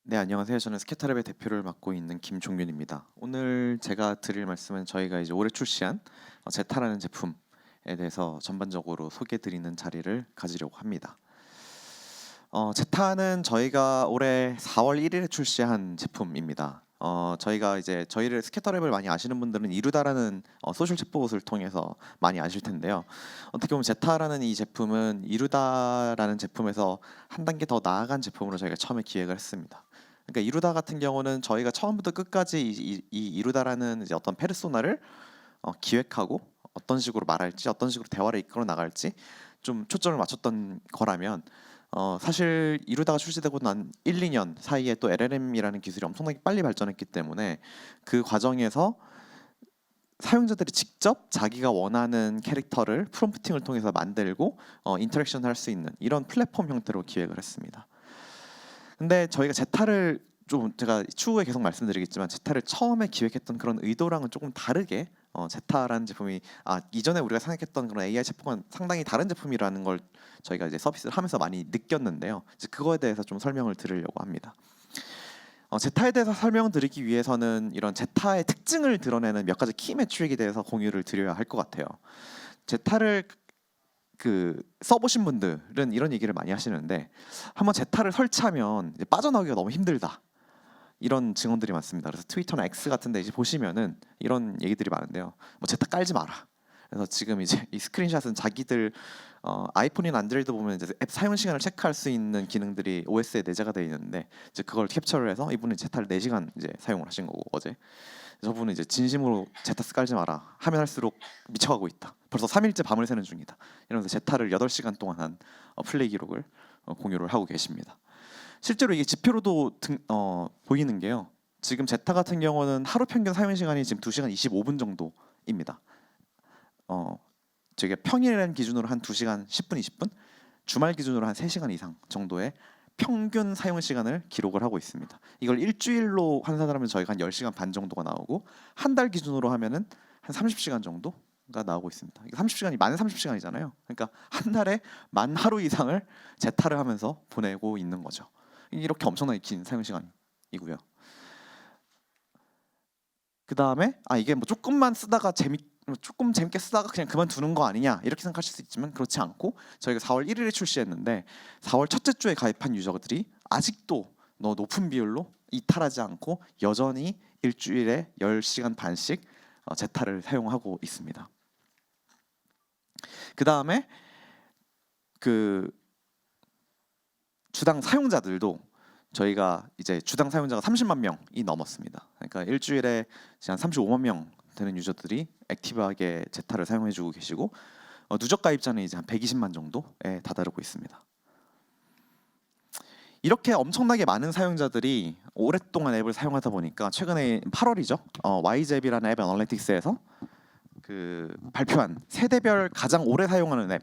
네, 안녕하세요. 저는 스케터랩의 대표를 맡고 있는 김종윤입니다. 오늘 제가 드릴 말씀은 저희가 이제 올해 출시한 제타라는 제품에 대해서 전반적으로 소개드리는 자리를 가지려고 합니다. 제타는 저희가 올해 4월 1일에 출시한 제품입니다. 저희가 이제 저희를 스케터랩을 많이 아시는 분들은 이루다라는 소셜 챗봇을 통해서 많이 아실 텐데요. 어떻게 보면 제타라는 이 제품은 이루다라는 제품에서 한 단계 더 나아간 제품으로 저희가 처음에 기획을 했습니다. 그러니까 이루다 같은 경우는 저희가 처음부터 끝까지 이 이루다라는 이제 어떤 페르소나를 기획하고 어떤 식으로 말할지 어떤 식으로 대화를 이끌어 나갈지 좀 초점을 맞췄던 거라면 사실 이루다가 출시되고 난 1, 2년 사이에 또 LLM이라는 기술이 엄청나게 빨리 발전했기 때문에 그 과정에서 사용자들이 직접 자기가 원하는 캐릭터를 프롬프팅을 통해서 만들고 인터랙션을 할 수 있는 이런 플랫폼 형태로 기획을 했습니다. 근데 저희가 제타를 좀 제가 추후에 계속 말씀드리겠지만 제타를 처음에 기획했던 그런 의도랑은 조금 다르게 제타라는 제품이 이전에 우리가 생각했던 그런 AI 제품과는 상당히 다른 제품이라는 걸 저희가 이제 서비스를 하면서 많이 느꼈는데요. 이제 그거에 대해서 좀 설명을 드리려고 합니다. 제타에 대해서 설명드리기 위해서는 이런 제타의 특징을 드러내는 몇 가지 키 매트릭에 대해서 공유를 드려야 할 것 같아요. 제타를 써보신 분들은 이런 얘기를 많이 하시는데 한번 제타를 설치하면 이제 빠져나오기가 너무 힘들다 이런 증언들이 많습니다. 그래서 트위터나 X 같은데 이제 보시면은 이런 얘기들이 많은데요. 뭐 제타 깔지 마라. 그래서 지금 이제 이 스크린샷은 자기들 아이폰이나 안드로이드 보면 이제 앱 사용 시간을 체크할 수 있는 기능들이 OS에 내재가 되어 있는데 이제 그걸 캡처를 해서 이분은 제타를 4시간 이제 사용을 하신 거고 어제 저분은 이제 진심으로 제타스 깔지 마라 하면 할수록 미쳐가고 있다. 벌써 3일째 밤을 새는 중이다. 이러면서 제타를 8시간 동안 한 플레이 기록을 공유를 하고 계십니다. 실제로 이게 지표로도 보이는 게요. 지금 제타 같은 경우는 하루 평균 사용 시간이 지금 2시간 25분 정도입니다. 저게 평일엔 기준으로 한 2시간 10분 20분, 주말 기준으로 한 3시간 이상 정도의 평균 사용 시간을 기록을 하고 있습니다. 이걸 일주일로 환산하면 저희가 한 10시간 반 정도가 나오고 한 달 기준으로 하면은 한 30시간 정도가 나오고 있습니다. 30시간이 만 30시간이잖아요. 그러니까 한 달에 만 하루 이상을 제타를 하면서 보내고 있는 거죠. 이렇게 엄청나게 긴 사용 시간이고요. 그 다음에 이게 뭐 조금 재밌게 쓰다가 그냥 그만두는 거 아니냐 이렇게 생각하실 수 있지만 그렇지 않고 저희가 4월 1일에 출시했는데 4월 첫째 주에 가입한 유저들이 아직도 높은 비율로 이탈하지 않고 여전히 일주일에 10시간 반씩 제타를 사용하고 있습니다. 그 다음에 그 주당 사용자들도 저희가 이제 주당 사용자가 30만 명이 넘었습니다. 그러니까 일주일에 한 35만 명 되는 유저들이 액티브하게 제타를 사용해주고 계시고 누적 가입자는 이제 한 120만 정도에 다다르고 있습니다. 이렇게 엄청나게 많은 사용자들이 오랫동안 앱을 사용하다 보니까 최근에 8월이죠. YZ앱이라는 앱 애널리틱스에서 발표한 세대별 가장 오래 사용하는 앱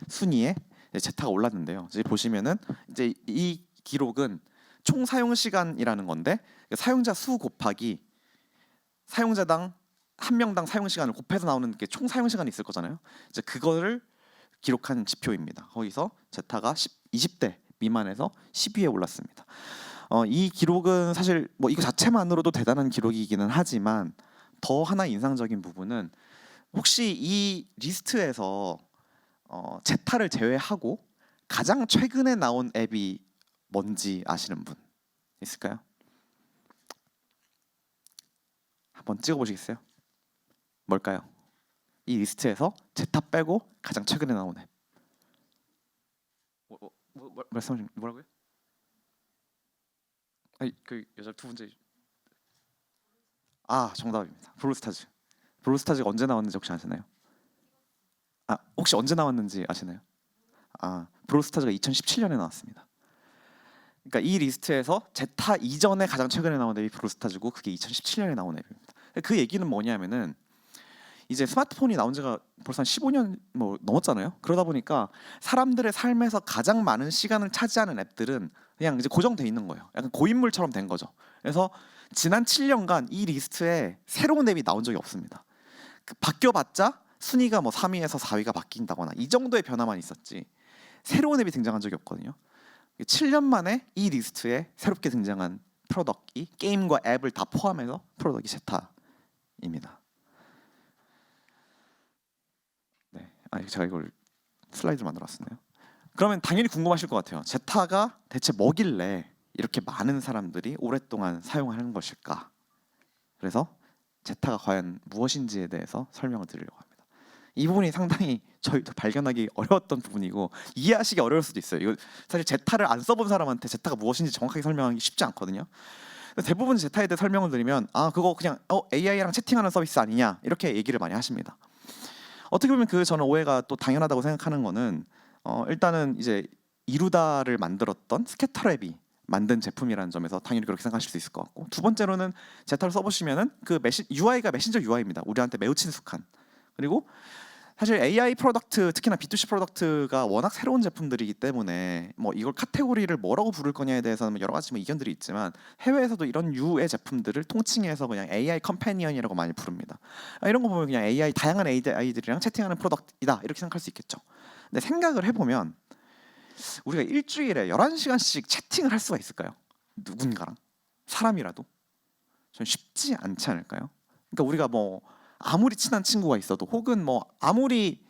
순위에 제타가 올랐는데요. 이제 보시면은 이제 이 기록은 총 사용 시간이라는 건데 사용자 수 곱하기 사용자당 한 명당 사용 시간을 곱해서 나오는 게 총 사용 시간이 있을 거잖아요. 이제 그거를 기록한 지표입니다. 거기서 제타가 20대 미만에서 10위에 올랐습니다. 이 기록은 사실 뭐 이거 자체만으로도 대단한 기록이기는 하지만 더 하나 인상적인 부분은 혹시 이 리스트에서 제타를 제외하고 가장 최근에 나온 앱이 뭔지 아시는 분 있을까요? 한번 찍어보시겠어요? 뭘까요? 이 리스트에서 제타 빼고 가장 최근에 나온 앱. 말씀 뭐라고요? 그 여자 두 번째. 정답입니다. 브롤스타즈. 브롤스타즈가 언제 나왔는지 혹시 아시나요? 혹시 언제 나왔는지 아시나요? 브롤스타즈가 2017년에 나왔습니다. 그러니까 이 리스트에서 제타 이전에 가장 최근에 나온 앱이 브롤스타즈고 그게 2017년에 나온 앱입니다. 그 얘기는 뭐냐면은 이제 스마트폰이 나온 지가 벌써 한 15년 뭐 넘었잖아요. 그러다 보니까 사람들의 삶에서 가장 많은 시간을 차지하는 앱들은 그냥 이제 고정돼 있는 거예요. 약간 고인물처럼 된 거죠. 그래서 지난 7년간 이 리스트에 새로운 앱이 나온 적이 없습니다. 바뀌어봤자 순위가 뭐 3위에서 4위가 바뀐다거나 이 정도의 변화만 있었지 새로운 앱이 등장한 적이 없거든요. 7년 만에 이 리스트에 새롭게 등장한 프로덕트이 게임과 앱을 다 포함해서 프로덕트이 제타입니다. 네, 제가 이걸 슬라이드를 만들었네요. 그러면 당연히 궁금하실 것 같아요. 제타가 대체 뭐길래 이렇게 많은 사람들이 오랫동안 사용하는 것일까? 그래서 제타가 과연 무엇인지에 대해서 설명을 드리려고 합니다. 이 부분이 상당히 저희도 발견하기 어려웠던 부분이고 이해하시기 어려울 수도 있어요. 이거 사실 제타를 안 써본 사람한테 제타가 무엇인지 정확하게 설명하기 쉽지 않거든요. 대부분 제타에 대해 설명을 드리면 그거 그냥 AI랑 채팅하는 서비스 아니냐 이렇게 얘기를 많이 하십니다. 어떻게 보면 저는 오해가 또 당연하다고 생각하는 거는 일단은 이제 이루다를 만들었던 스캐터랩이 만든 제품이라는 점에서 당연히 그렇게 생각하실 수 있을 것 같고, 두 번째로는 제타를 써보시면은 UI가 메신저 UI입니다. 우리한테 매우 친숙한. 그리고 사실 AI 프로덕트, 특히나 B2C 프로덕트가 워낙 새로운 제품들이기 때문에 뭐 이걸 카테고리를 뭐라고 부를 거냐에 대해서는 여러 가지 의견들이 있지만 해외에서도 이런 유의 제품들을 통칭해서 그냥 AI 컴패니언이라고 많이 부릅니다. 이런 거 보면 그냥 AI 다양한 AI들이랑 채팅하는 프로덕트이다 이렇게 생각할 수 있겠죠. 근데 생각을 해보면 우리가 일주일에 11시간씩 채팅을 할 수가 있을까요? 누군가랑? 사람이라도? 전 쉽지 않지 않을까요? 그러니까 우리가 뭐 아무리 친한 친구가 있어도 혹은 뭐 아무리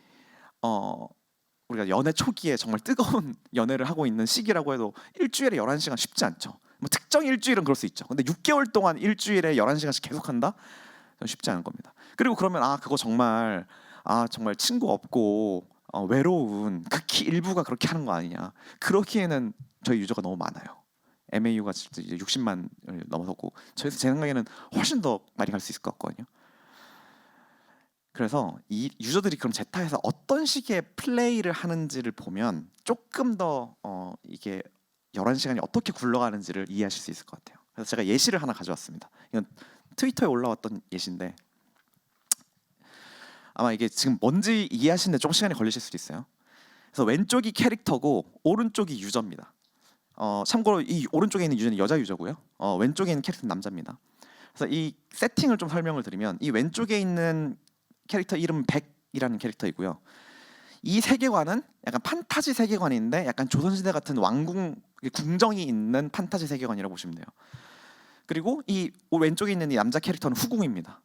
우리가 연애 초기에 정말 뜨거운 연애를 하고 있는 시기라고 해도 일주일에 11시간 쉽지 않죠. 뭐 특정 일주일은 그럴 수 있죠. 근데 6개월 동안 일주일에 11시간씩 계속한다? 쉽지 않은 겁니다. 그리고 그러면 그거 정말 정말 친구 없고 외로운 극히 일부가 그렇게 하는 거 아니냐. 그러기에는 저희 유저가 너무 많아요. MAU가 이제 60만을 넘어섰고 제 생각에는 훨씬 더 많이 갈 수 있을 것 같거든요. 그래서 이 유저들이 그럼 제타에서 어떤 식의 플레이를 하는지를 보면 조금 더 이게 11시간이 어떻게 굴러가는지를 이해하실 수 있을 것 같아요. 그래서 제가 예시를 하나 가져왔습니다. 이건 트위터에 올라왔던 예시인데 아마 이게 지금 뭔지 이해하시는데 좀 시간이 걸리실 수도 있어요. 그래서 왼쪽이 캐릭터고 오른쪽이 유저입니다. 참고로 이 오른쪽에 있는 유저는 여자 유저고요. 왼쪽에 있는 캐릭터는 남자입니다. 그래서 이 세팅을 좀 설명을 드리면 이 왼쪽에 있는 캐릭터 이름은 백이라는 캐릭터이고요. 이 세계관은 약간 판타지 세계관인데 약간 조선시대 같은 왕궁 궁정이 있는 판타지 세계관이라고 보시면 돼요. 그리고 이 왼쪽에 있는 이 남자 캐릭터는 후궁입니다.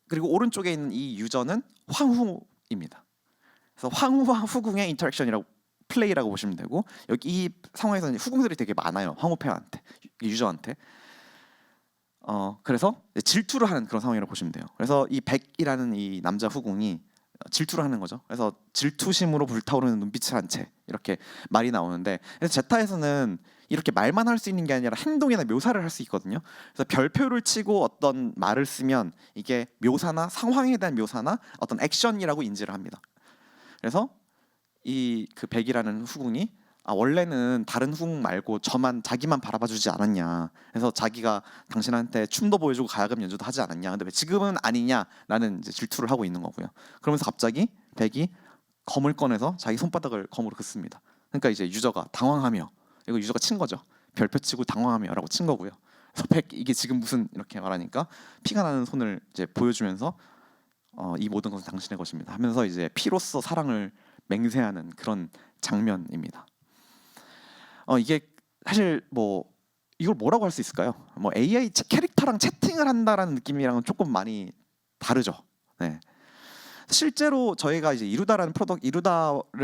그리고 오른쪽에 있는 이 유저는 황후입니다. 그래서 황후와 후궁의 인터랙션이라고 플레이라고 보시면 되고 여기 이 상황에서는 후궁들이 되게 많아요. 황후패한테 유저한테. 그래서 질투를 하는 그런 상황이라고 보시면 돼요. 그래서 이 백이라는 이 남자 후궁이 질투를 하는 거죠. 그래서 질투심으로 불타오르는 눈빛을 한 채 이렇게 말이 나오는데, 그래서 제타에서는 이렇게 말만 할 수 있는 게 아니라 행동이나 묘사를 할 수 있거든요. 그래서 별표를 치고 어떤 말을 쓰면 이게 묘사나 상황에 대한 묘사나 어떤 액션이라고 인지를 합니다. 그래서 이 백이라는 후궁이 원래는 다른 후궁 말고 자기만 바라봐주지 않았냐. 그래서 자기가 당신한테 춤도 보여주고 가야금 연주도 하지 않았냐. 근데 왜 지금은 아니냐라는 이제 질투를 하고 있는 거고요. 그러면서 갑자기 백이 검을 꺼내서 자기 손바닥을 검으로 긋습니다. 그러니까 이제 유저가 당황하며, 이거 유저가 친 거죠. 별표 치고 당황하며라고 친 거고요. 그래서 백 이게 지금 무슨 이렇게 말하니까 피가 나는 손을 이제 보여주면서 이 모든 것은 당신의 것입니다 하면서 이제 피로써 사랑을 맹세하는 그런 장면입니다. 이게 사실 뭐 이걸 뭐라고 할 수 있을까요? 뭐 AI 캐릭터랑 채팅을 한다라는 느낌이랑은 조금 많이 다르죠. 네. 실제로 저희가 이제 이루다를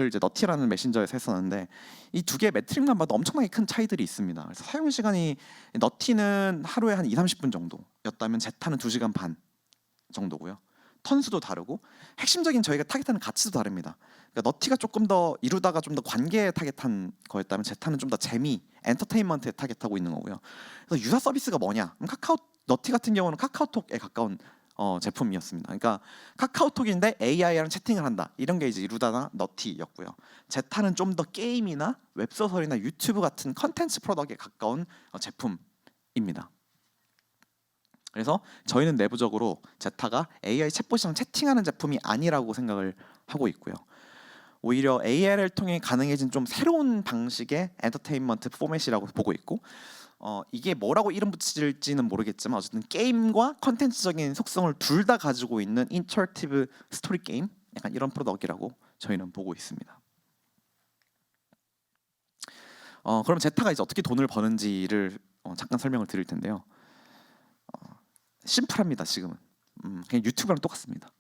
이제 너티라는 메신저에서 했었는데 이 두 개의 매트릭만 봐도 엄청나게 큰 차이들이 있습니다. 그래서 사용 시간이 너티는 하루에 한 2-30분 정도였다면 제타는 2시간 반 정도고요. 턴수도 다르고 핵심적인 저희가 타겟하는 가치도 다릅니다. 그러니까 너티가 조금 더 이루다가 좀 더 관계에 타겟한 거였다면 제타는 좀 더 재미, 엔터테인먼트에 타겟하고 있는 거고요. 그래서 유사 서비스가 뭐냐? 너티 같은 경우는 카카오톡에 가까운 제품이었습니다. 그러니까 카카오톡인데 AI랑 채팅을 한다. 이런 게 이제 이루다나 너티였고요. 제타는 좀 더 게임이나 웹소설이나 유튜브 같은 컨텐츠 프로덕트에 가까운 제품입니다. 그래서 저희는 내부적으로 제타가 AI 챗봇이랑 채팅하는 제품이 아니라고 생각을 하고 있고요. 오히려 AI를 통해 가능해진 좀 새로운 방식의 엔터테인먼트 포맷이라고 보고 있고, 이게 뭐라고 이름 붙일지는 모르겠지만 어쨌든 게임과 컨텐츠적인 속성을 둘 다 가지고 있는 인터랙티브 스토리 게임, 약간 이런 프로덕트라고 저희는 보고 있습니다. 그럼 제타가 이제 어떻게 돈을 버는지를 잠깐 설명을 드릴 텐데요. 심플합니다. 지금은 그냥 유튜브랑 똑같습니다.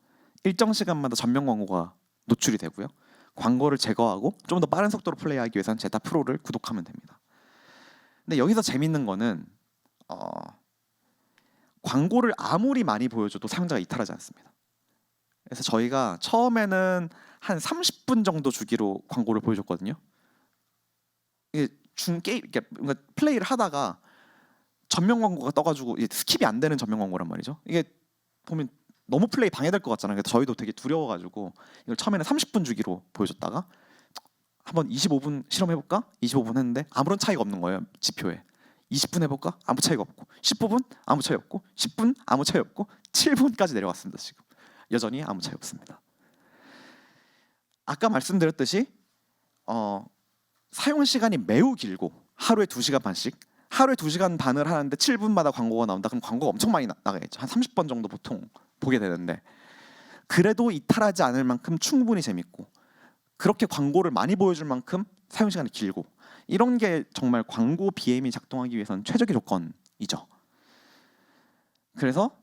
일정 시간마다 전면 광고가 노출이 되고요. 광고를 제거하고 좀 더 빠른 속도로 플레이하기 위해서는 제타 프로를 구독하면 됩니다. 근데 여기서 재밌는 거는 광고를 아무리 많이 보여줘도 사용자가 이탈하지 않습니다. 그래서 저희가 처음에는 한 30분 정도 주기로 광고를 보여줬거든요. 이게 뭔가 플레이를 하다가 전면 광고가 떠가지고 스킵이 안 되는 전면 광고란 말이죠. 이게 보면 너무 플레이 방해될 것 같잖아요. 그래서 저희도 되게 두려워가지고 이걸 처음에는 30분 주기로 보여줬다가 한번 25분 실험해볼까? 25분 했는데 아무런 차이가 없는 거예요. 지표에. 20분 해볼까? 아무 차이가 없고 15분? 아무 차이 없고 10분? 아무 차이 없고 7분까지 내려왔습니다. 지금 여전히 아무 차이 없습니다. 아까 말씀드렸듯이 사용 시간이 매우 길고 하루에 2시간 반씩 하루에 2시간 반을 하는데 7분마다 광고가 나온다. 그럼 광고가 엄청 많이 나가겠죠. 한 30번 정도 보통 보게 되는데 그래도 이탈하지 않을 만큼 충분히 재밌고 그렇게 광고를 많이 보여줄 만큼 사용 시간이 길고 이런 게 정말 광고 BM이 작동하기 위해서는 최적의 조건이죠. 그래서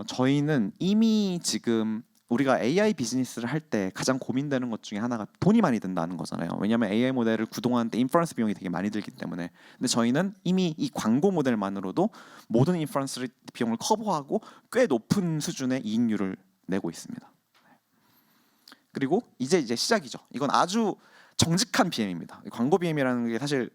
저희는 이미 지금 우리가 AI 비즈니스를 할 때 가장 고민되는 것 중에 하나가 돈이 많이 든다는 거잖아요. 왜냐하면 AI 모델을 구동하는데 인퍼런스 비용이 되게 많이 들기 때문에. 근데 저희는 이미 이 광고 모델만으로도 모든 인퍼런스 비용을 커버하고 꽤 높은 수준의 이익률을 내고 있습니다. 그리고 이제 시작이죠. 이건 아주 정직한 BM입니다. 광고 BM이라는 게 사실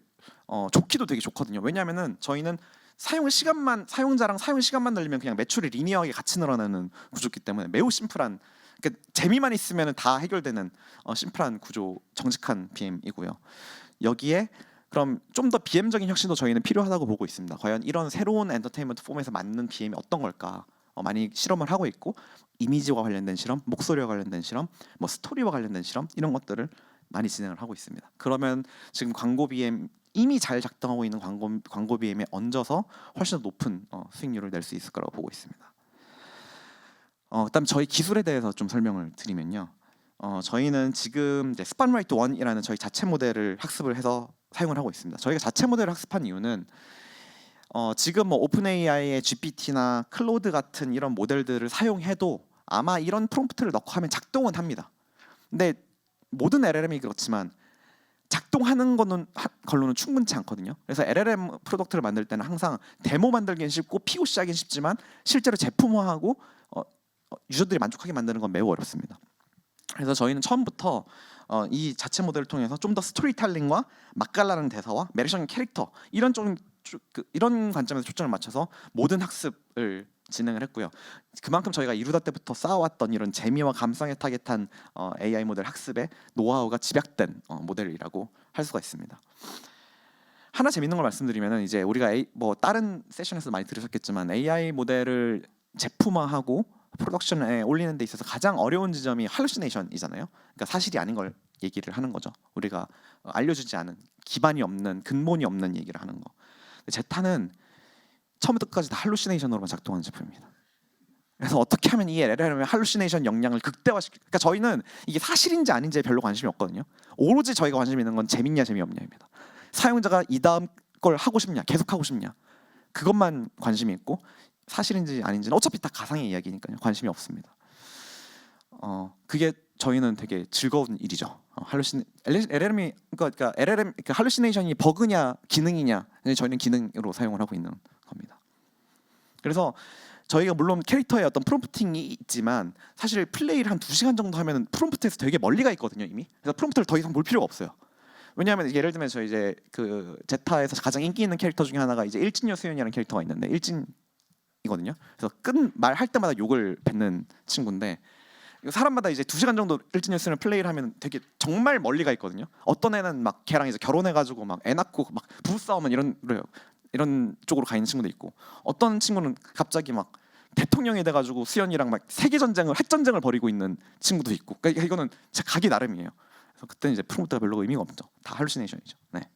좋기도 되게 좋거든요. 왜냐하면은 저희는 사용자랑 사용 시간만 늘리면 그냥 매출이 리니어하게 같이 늘어나는 구조이기 때문에 매우 심플한, 그러니까 재미만 있으면 다 해결되는 심플한 구조, 정직한 BM이고요. 여기에 그럼 좀 더 BM적인 혁신도 저희는 필요하다고 보고 있습니다. 과연 이런 새로운 엔터테인먼트 폼에서 맞는 BM이 어떤 걸까? 많이 실험을 하고 있고 이미지와 관련된 실험, 목소리와 관련된 실험, 뭐 스토리와 관련된 실험 이런 것들을 많이 진행을 하고 있습니다. 그러면 지금 광고 BM 이미 잘 작동하고 있는 광고 BM에 얹어서 훨씬 더 높은 수익률을 낼 수 있을 거라고 보고 있습니다. 그다음 저희 기술에 대해서 좀 설명을 드리면요. 저희는 지금 이제 스판라이트 1이라는 저희 자체 모델을 학습을 해서 사용을 하고 있습니다. 저희가 자체 모델을 학습한 이유는 지금 뭐 오픈 AI의 GPT나 클로드 같은 이런 모델들을 사용해도 아마 이런 프롬프트를 넣고 하면 작동은 합니다. 근데 모든 LLM이 그렇지만 작동하는 걸로는 충분치 않거든요. 그래서 LLM 프로덕트를 만들 때는 항상 데모 만들기는 쉽고 POC 하기는 쉽지만 실제로 제품화하고 유저들이 만족하게 만드는 건 매우 어렵습니다. 그래서 저희는 처음부터 이 자체 모델을 통해서 좀 더 스토리텔링과 맛깔나는 대사와 매력적인 캐릭터 이런 관점에서 초점을 맞춰서 모든 학습을 진행을 했고요. 그만큼 저희가 이루다 때부터 쌓아왔던 이런 재미와 감성에 타겟한 AI 모델 학습의 노하우가 집약된 모델이라고 할 수가 있습니다. 하나 재밌는 걸 말씀드리면은 이제 우리가 뭐 다른 세션에서 많이 들으셨겠지만 AI 모델을 제품화하고 프로덕션에 올리는 데 있어서 가장 어려운 지점이 할루시네이션이잖아요. 그러니까 사실이 아닌 걸 얘기를 하는 거죠. 우리가 알려주지 않은 기반이 없는 근본이 없는 얘기를 하는 거. 제타는 처음부터 끝까지 다 할루시네이션으로만 작동하는 제품입니다. 그래서 어떻게 하면 이 LLM의 할루시네이션 역량을 극대화시킬까? 그러니까 저희는 이게 사실인지 아닌지에 별로 관심이 없거든요. 오로지 저희가 관심 있는 건 재밌냐 재미없냐입니다. 사용자가 이 다음 걸 하고 싶냐, 계속 하고 싶냐, 그것만 관심이 있고 사실인지 아닌지는 어차피 다 가상의 이야기니까요. 관심이 없습니다. 그게 저희는 되게 즐거운 일이죠. LLM이 그러니까 할루시네이션이 버그냐 기능이냐, 저희는 기능으로 사용을 하고 있는 겁니다. 그래서 저희가 물론 캐릭터에 어떤 프롬프팅이 있지만 사실 플레이를 한 2시간 정도 하면 프롬프트에서 되게 멀리 가 있거든요 이미. 그래서 프롬프트를 더 이상 볼 필요가 없어요. 왜냐하면 예를 들면 저 이제 그 제타에서 가장 인기 있는 캐릭터 중에 하나가 이제 일진여 수연이라는 캐릭터가 있는데 일진이거든요. 그래서 말할 때마다 욕을 뱉는 친구인데 사람마다 이제 2시간 정도 일진여 수연을 플레이를 하면 되게 정말 멀리 가 있거든요. 어떤 애는 막 걔랑 이제 결혼해가지고 막 애 낳고 막 부부싸움은 이런 쪽으로 가 있는 친구도 있고 어떤 친구는 갑자기 막 대통령이 돼가지고 수연이랑 막 세계 전쟁을 핵 전쟁을 벌이고 있는 친구도 있고. 그러니까 이거는 진짜 가기 나름이에요. 그래서 그때는 이제 프롬프트가 별로 의미가 없죠. 다 할루시네이션이죠. 네.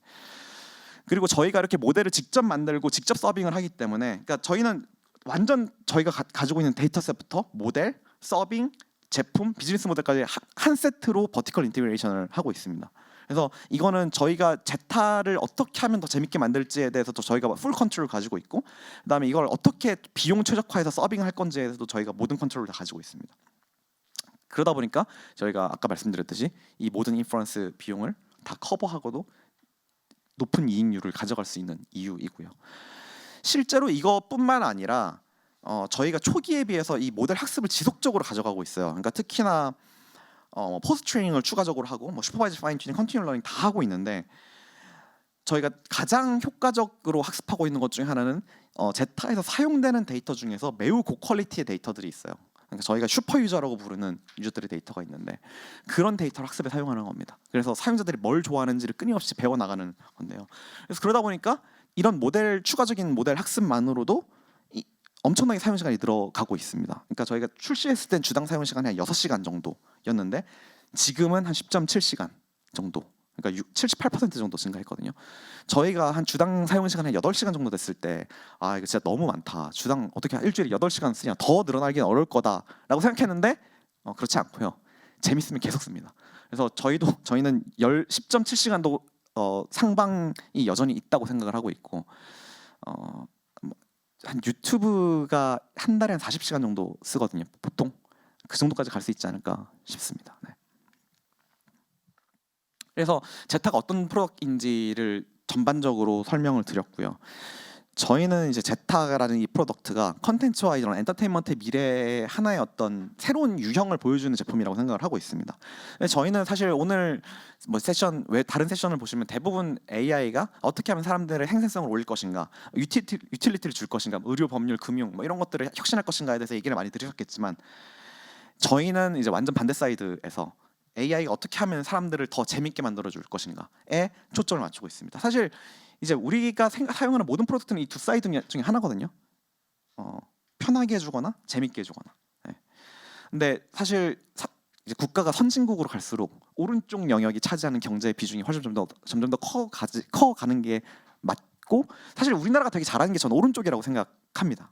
그리고 저희가 이렇게 모델을 직접 만들고 직접 서빙을 하기 때문에, 그러니까 저희는 완전 저희가 가지고 있는 데이터셋부터 모델, 서빙, 제품, 비즈니스 모델까지 한 세트로 버티컬 인티그레이션을 하고 있습니다. 그래서 이거는 저희가 제타를 어떻게 하면 더 재밌게 만들지에 대해서도 저희가 풀 컨트롤을 가지고 있고, 그다음에 이걸 어떻게 비용 최적화해서 서빙할 건지에 대해서도 저희가 모든 컨트롤을 다 가지고 있습니다. 그러다 보니까 저희가 아까 말씀드렸듯이 이 모든 인프런스 비용을 다 커버하고도 높은 이익률을 가져갈 수 있는 이유이고요. 실제로 이것뿐만 아니라 저희가 초기에 비해서 이 모델 학습을 지속적으로 가져가고 있어요. 그러니까 특히나 포스트 트레이닝을 추가적으로 하고 슈퍼바이저 파인 튜닝, 컨티뉴 러닝 다 하고 있는데, 저희가 가장 효과적으로 학습하고 있는 것 중에 하나는 제타에서 사용되는 데이터 중에서 매우 고퀄리티의 데이터들이 있어요. 그러니까 저희가 슈퍼 유저라고 부르는 유저들의 데이터가 있는데, 그런 데이터를 학습에 사용하는 겁니다. 그래서 사용자들이 뭘 좋아하는지를 끊임없이 배워나가는 건데요. 그래서 그러다 보니까 이런 추가적인 모델 학습만으로도 엄청나게 사용 시간이 늘어가고 있습니다. 그러니까 저희가 출시했을 땐 주당 사용 시간이 한 6시간 정도였는데 지금은 한 10.7시간 정도, 그러니까 78% 정도 증가했거든요. 저희가 한 주당 사용 시간이 한 8시간 정도 됐을 때 이거 진짜 너무 많다, 주당 어떻게 일주일에 8시간 쓰냐, 더 늘어나기는 어려울 거다라고 생각했는데 그렇지 않고요. 재밌으면 계속 씁니다. 그래서 저희는 10.7시간도 상방이 여전히 있다고 생각을 하고 있고, 한 유튜브가 한 달에 한 40시간 정도 쓰거든요. 보통 그 정도까지 갈 수 있지 않을까 싶습니다. 네. 그래서 제타가 어떤 프로덕트인지를 전반적으로 설명을 드렸고요. 저희는 이제 제타라는 이 프로덕트가 컨텐츠와 이런 엔터테인먼트의 미래의 하나의 어떤 새로운 유형을 보여주는 제품이라고 생각을 하고 있습니다. 저희는 사실 오늘 다른 세션을 보시면 대부분 AI가 어떻게 하면 사람들의 생산성을 올릴 것인가, 유틸리티를 줄 것인가, 의료, 법률, 금융 이런 것들을 혁신할 것인가에 대해서 얘기를 많이 들으셨겠지만, 저희는 이제 완전 반대 사이드에서 AI가 어떻게 하면 사람들을 더 재밌게 만들어줄 것인가에 초점을 맞추고 있습니다. 사실 이제 우리가 사용하는 모든 프로덕트는 이 두 사이드 중에 하나거든요. 편하게 해주거나 재밌게 해주거나. 네. 근데 사실 이제 국가가 선진국으로 갈수록 오른쪽 영역이 차지하는 경제의 비중이 점점 더 커가는 게 맞고, 사실 우리나라가 되게 잘하는 게 저는 오른쪽이라고 생각합니다.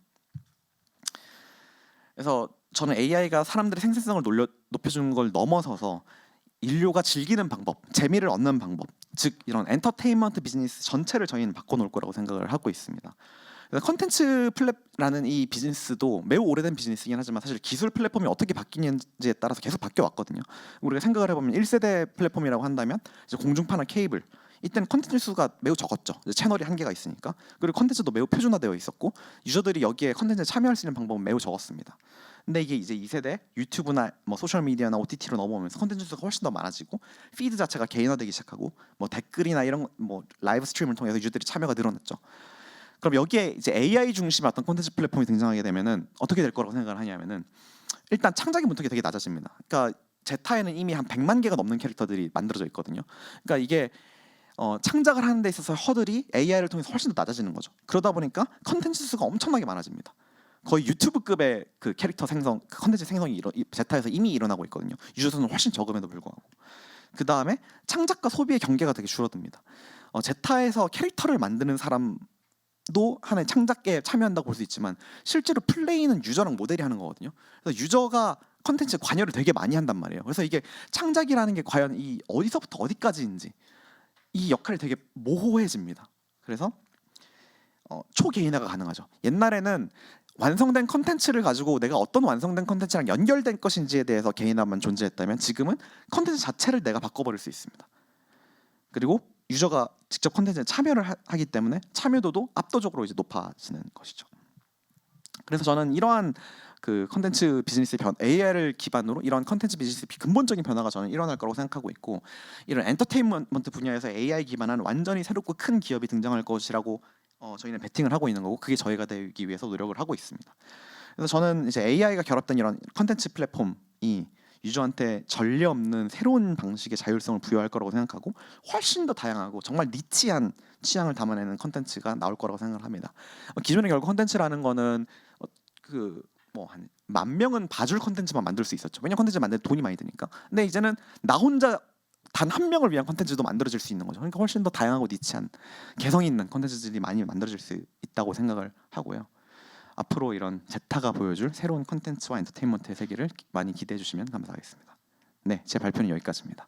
그래서 저는 AI가 사람들의 생산성을 높여주는 걸 넘어서서 인류가 즐기는 방법, 재미를 얻는 방법, 즉 이런 엔터테인먼트 비즈니스 전체를 저희는 바꿔놓을 거라고 생각을 하고 있습니다. 컨텐츠 플랫라는 이 비즈니스도 매우 오래된 비즈니스이긴 하지만 사실 기술 플랫폼이 어떻게 바뀌는지에 따라서 계속 바뀌어 왔거든요. 우리가 생각을 해보면 1세대 플랫폼이라고 한다면 이제 공중파나 케이블, 이때는 컨텐츠 수가 매우 적었죠. 채널이 한계가 있으니까. 그리고 컨텐츠도 매우 표준화되어 있었고 유저들이 여기에 컨텐츠에 참여할 수 있는 방법은 매우 적었습니다. 근데 이게 이제 2세대 유튜브나 소셜 미디어나 OTT로 넘어오면서 컨텐츠 수가 훨씬 더 많아지고 피드 자체가 개인화되기 시작하고 댓글이나 이런 라이브 스트리밍을 통해서 유저들이 참여가 늘어났죠. 그럼 여기에 이제 AI 중심의 어떤 콘텐츠 플랫폼이 등장하게 되면은 어떻게 될 거라고 생각을 하냐면은, 일단 창작의 문턱이 되게 낮아집니다. 그러니까 제타에는 이미 한 100만 개가 넘는 캐릭터들이 만들어져 있거든요. 그러니까 이게 창작을 하는 데 있어서 허들이 AI를 통해서 훨씬 더 낮아지는 거죠. 그러다 보니까 컨텐츠 수가 엄청나게 많아집니다. 거의 유튜브급의 그 캐릭터 생성, 컨텐츠 생성이 제타에서 이미 일어나고 있거든요. 유저 수는 훨씬 적음에도 불구하고. 그 다음에 창작과 소비의 경계가 되게 줄어듭니다. 제타에서 캐릭터를 만드는 사람도 하나의 창작계에 참여한다고 볼 수 있지만 실제로 플레이는 유저랑 모델이 하는 거거든요. 그래서 유저가 컨텐츠에 관여를 되게 많이 한단 말이에요. 그래서 이게 창작이라는 게 과연 이 어디서부터 어디까지인지 이 역할이 되게 모호해집니다. 그래서 초개인화가 가능하죠. 옛날에는 완성된 컨텐츠를 가지고 내가 어떤 완성된 컨텐츠랑 연결된 것인지에 대해서 개인화만 존재했다면, 지금은 컨텐츠 자체를 내가 바꿔버릴 수 있습니다. 그리고 유저가 직접 컨텐츠에 참여를 하기 때문에 참여도도 압도적으로 이제 높아지는 것이죠. 그래서 저는 이러한 그 컨텐츠 비즈니스 AI를 기반으로 이런 컨텐츠 비즈니스 근본적인 변화가 저는 일어날 거라고 생각하고 있고, 이런 엔터테인먼트 분야에서 AI 기반한 완전히 새롭고 큰 기업이 등장할 것이라고 저희는 베팅을 하고 있는 거고, 그게 저희가 되기 위해서 노력을 하고 있습니다. 그래서 저는 이제 AI가 결합된 이런 컨텐츠 플랫폼이 유저한테 전례 없는 새로운 방식의 자율성을 부여할 거라고 생각하고, 훨씬 더 다양하고 정말 니치한 취향을 담아내는 컨텐츠가 나올 거라고 생각을 합니다. 기존에 결국 컨텐츠라는 거는 한 10,000명은 봐줄 컨텐츠만 만들 수 있었죠. 왜냐면 컨텐츠 만들 돈이 많이 드니까. 근데 이제는 나 혼자 단 한 명을 위한 컨텐츠도 만들어질 수 있는 거죠. 그러니까 훨씬 더 다양하고 니치한 개성 있는 컨텐츠들이 많이 만들어질 수 있다고 생각을 하고요. 앞으로 이런 제타가 보여줄 새로운 컨텐츠와 엔터테인먼트의 세계를 많이 기대해 주시면 감사하겠습니다. 네, 제 발표는 여기까지입니다.